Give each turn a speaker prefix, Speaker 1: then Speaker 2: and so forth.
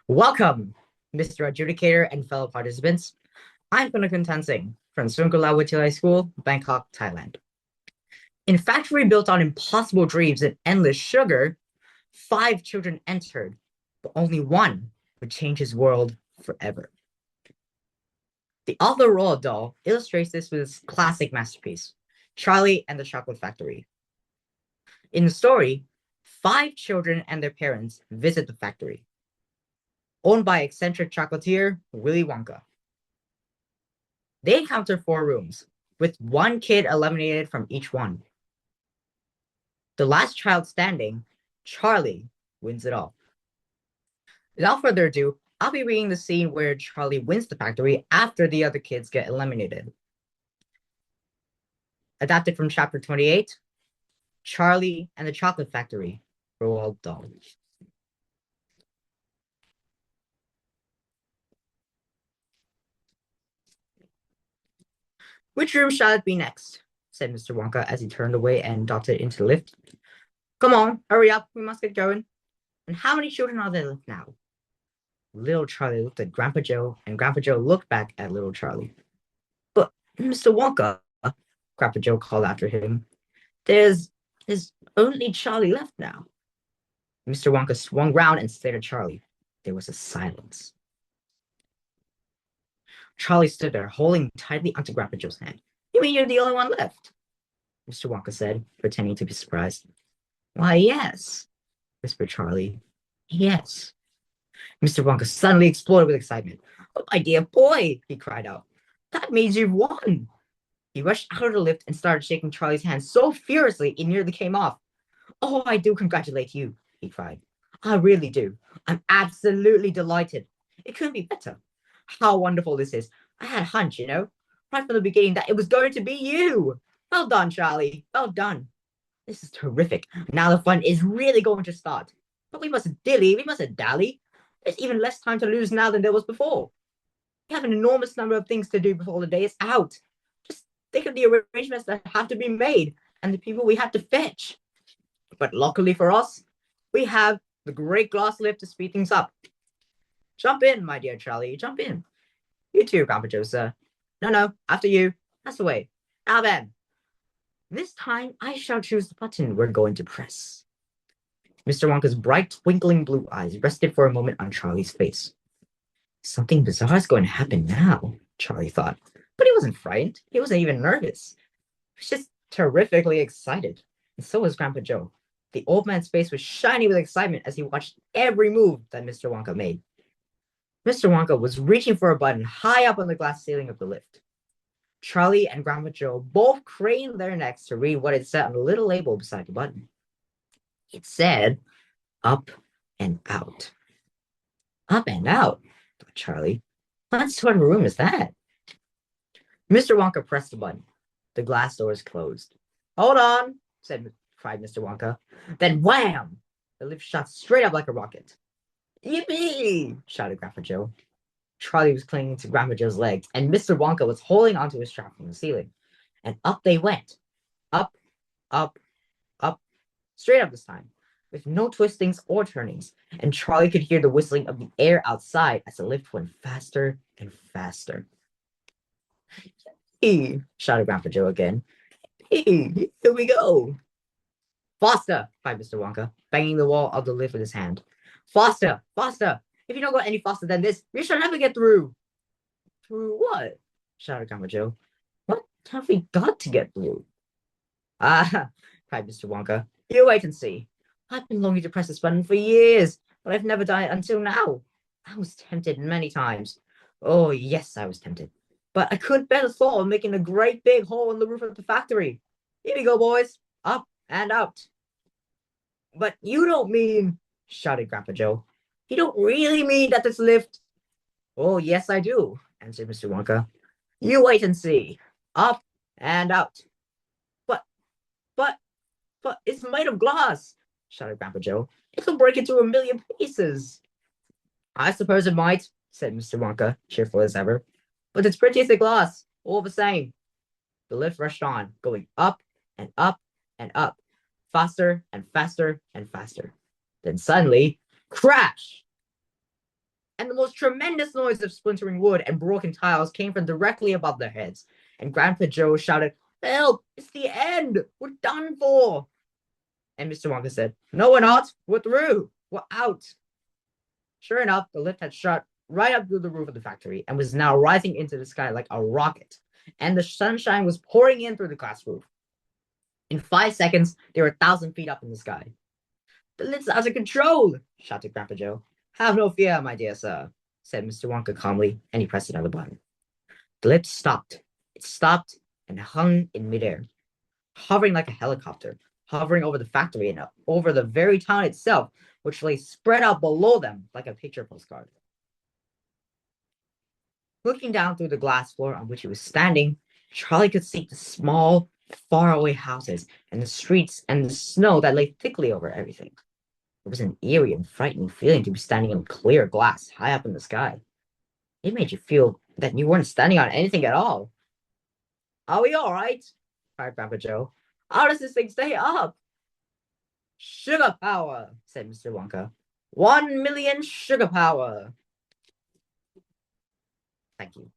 Speaker 1: Welcome, Mr. Adjudicator and fellow participants. I'm Punnakhun Tansingha from Suankularb Wittayalai School, Bangkok, Thailand. In a factory built on impossible dreams and endless sugar, 5 children entered, but only one would change his world forever. The author Roald Dahl illustrates this with his classic masterpiece, Charlie and the Chocolate Factory. In the story, 5 children and their parents visit the factory, owned by eccentric chocolatier Willy Wonka. They encounter 4 rooms, with one kid eliminated from each one. The last child standing, Charlie, wins it all. Without further ado, I'll be reading the scene where Charlie wins the factory after the other kids get eliminated. Adapted from chapter 28, Charlie and the Chocolate Factory, Roald Dahl. Which room shall it be next? Said Mr. Wonka as he turned away and darted into the lift. Come on, hurry up, we must get going. And how many children are there left now? Little Charlie looked at Grandpa Joe, and Grandpa Joe looked back at little Charlie. But, Mr. Wonka, Grandpa Joe called after him, there's only Charlie left now. Mr. Wonka swung round and stared at Charlie. There was a silence. Charlie stood there, holding tightly onto Grandpa Joe's hand. You mean you're the only one left? Mr. Wonka said, pretending to be surprised. Why, yes, whispered Charlie. Yes. Mr. Wonka suddenly exploded with excitement. Oh, my dear boy, he cried out. That means you've won. He rushed out of the lift and started shaking Charlie's hand so furiously it nearly came off. Oh, I do congratulate you, he cried. I really do. I'm absolutely delighted. It couldn't be better. How wonderful this is. I had a hunch, right from the beginning that it was going to be you. Well done, Charlie. Well done. This is terrific. Now the fun is really going to start. But we mustn't dilly, we mustn't dally. There's even less time to lose now than there was before. We have an enormous number of things to do before the day is out. Just think of the arrangements that have to be made and the people we have to fetch. But luckily for us, we have the great glass lift to speed things up. Jump in, my dear Charlie, jump in. You too, Grandpa Joe, sir. No, after you. That's the way. Now then. This time, I shall choose the button we're going to press. Mr. Wonka's bright, twinkling blue eyes rested for a moment on Charlie's face. Something bizarre is going to happen now, Charlie thought. But he wasn't frightened. He wasn't even nervous. He was just terrifically excited. And so was Grandpa Joe. The old man's face was shining with excitement as he watched every move that Mr. Wonka made. Mr. Wonka was reaching for a button high up on the glass ceiling of the lift. Charlie and Grandpa Joe both craned their necks to read what it said on the little label beside the button. It said, up and out. Up and out, thought Charlie. What sort of room is that? Mr. Wonka pressed the button. The glass doors closed. Hold on, cried Mr. Wonka. Then wham! The lift shot straight up like a rocket. Yippee! Shouted Grandpa Joe. Charlie was clinging to Grandpa Joe's legs, and Mr. Wonka was holding onto his strap from the ceiling. And up they went. Up, up, up, straight up this time, with no twistings or turnings, and Charlie could hear the whistling of the air outside as the lift went faster and faster. Hey, shouted Grandpa Joe again. Hey, here we go. Faster, cried Mr. Wonka, banging the wall of the lift with his hand. Faster, faster. If you don't go any faster than this, we shall never get through. Through what? Shouted Grandpa Joe. What have we got to get through? Ah, cried Mr. Wonka. You wait and see. I've been longing to press this button for years, but I've never done it until now. I was tempted many times. Oh, yes, I was tempted. But I couldn't bear the thought of making a great big hole in the roof of the factory. Here we go, boys. Up and out. But you don't mean, shouted Grandpa Joe. You don't really mean that this lift... Oh, yes, I do, answered Mr. Wonka. You wait and see. Up and out. But it's made of glass, shouted Grandpa Joe. It'll break into a million pieces. I suppose it might, said Mr. Wonka, cheerful as ever. But it's pretty as the glass, all the same. The lift rushed on, going up and up and up, faster and faster and faster. Then suddenly, crash! and the most tremendous noise of splintering wood and broken tiles came from directly above their heads. And Grandpa Joe shouted, "Help! It's the end! We're done for!" And Mr. Wonka said, "No, we're not. We're through. We're out." Sure enough, the lift had shot right up through the roof of the factory and was now rising into the sky like a rocket. And the sunshine was pouring in through the glass roof. In 5 seconds, they were 1,000 feet up in the sky. "The lift's out of control!" shouted Grandpa Joe. "Have no fear, my dear sir," said Mr. Wonka calmly, and he pressed another button. The lift stopped. It stopped and hung in midair, hovering like a helicopter, hovering over the factory and over the very town itself, which lay spread out below them like a picture postcard. Looking down through the glass floor on which he was standing, Charlie could see the small, faraway houses and the streets and the snow that lay thickly over everything. It was an eerie and frightening feeling to be standing on clear glass high up in the sky. It made you feel that you weren't standing on anything at all. "Are we all right?" cried Grandpa Joe. "How does this thing stay up?" "Sugar power," said Mr. Wonka. 1,000,000 sugar power. Thank you.